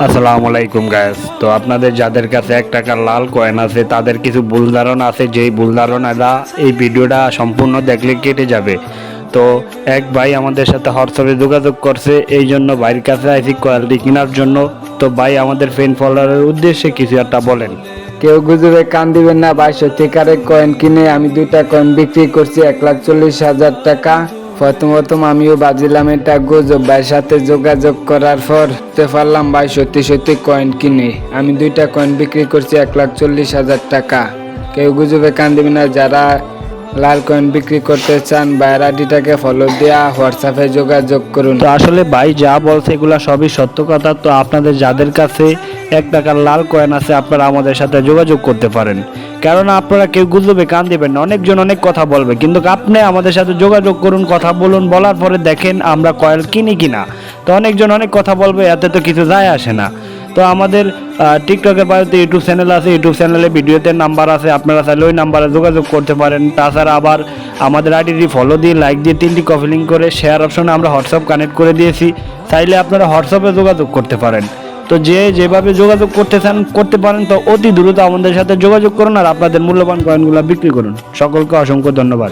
আসসালামু আলাইকুম গাইস। তো আপনাদের যাদের কাছে 1 টাকার লাল কয়েন আছে তাদের কিছু ভুল ধারণা আছে, যেই ভুল ধারণাটা এই ভিডিওটা সম্পূর্ণ দেখলে কেটে যাবে। তো এক ভাই আমাদের সাথে হোয়াটসঅ্যাপে যোগাযোগ করছে, এই জন্য ভাইয়ের কাছে আইসি কয়েলটি কেনার জন্য। তো ভাই আমাদের ফ্যান ফলোয়ারের উদ্দেশ্যে কিছু একটা বলেন। কেউ গুজবে কান দিবেন না ভাই, সত্যিকারের কয়েন কিনে আমি 2টা কয়েন বিক্রি করছি 1,40,000 টাকা। প্রথম আমিও বাজিলাম এটা গুজব। ভাইয়ের সাথে যোগাযোগ করার পর বুঝতে পারলাম ভাই সত্যি কয়েন কিনে আমি 2টা কয়েন বিক্রি করছি 1,40,000 টাকা। কেউ গুজবে কান দিবেন না। যারা লাল কয়েন বিক্রি করতে চান ভাইয়ের আইডিটাকে ফলো দেওয়া হোয়াটসঅ্যাপে যোগাযোগ করুন। তো আসলে ভাই যা বলছে এগুলা সবই সত্য কথা। তো আপনাদের যাদের কাছে 1 টাকার লাল কয়েন আছে আপনারা আমাদের সাথে যোগাযোগ করতে পারেন, কেননা আপনারা কেউ গুজবে কান দিবেন না। অনেকজন অনেক কথা বলবে, কিন্তু আপনি আমাদের সাথে যোগাযোগ করুন, কথা বলুন, বলার পরে দেখেন আমরা কয়েল কিনি কিনা। তো অনেকজন অনেক কথা বলবে, এতে তো কিছু যায় আসে না। তো আমাদের টিকটকের বাড়িতে ইউটিউব চ্যানেল আছে, ইউটিউব চ্যানেলে ভিডিওতে নাম্বার আছে, আপনারা চাইলে ওই নাম্বারে যোগাযোগ করতে পারেন। তাছাড়া আবার আমাদের আইডিটি ফলো দিয়ে লাইক দিয়ে 3টি কপি লিঙ্ক করে শেয়ার অপশনে আমরা হোয়াটসঅ্যাপ কানেক্ট করে দিয়েছি, চাইলে আপনারা হোয়াটসঅ্যাপে যোগাযোগ করতে পারেন। তো যেভাবে যোগাযোগ করতে চান করতে পারেন। তো অতি দ্রুত আমাদের সাথে যোগাযোগ করুন আর আপনাদের মূল্যবান কয়েনগুলো বিক্রি করুন। সকলকে অসংখ্য ধন্যবাদ।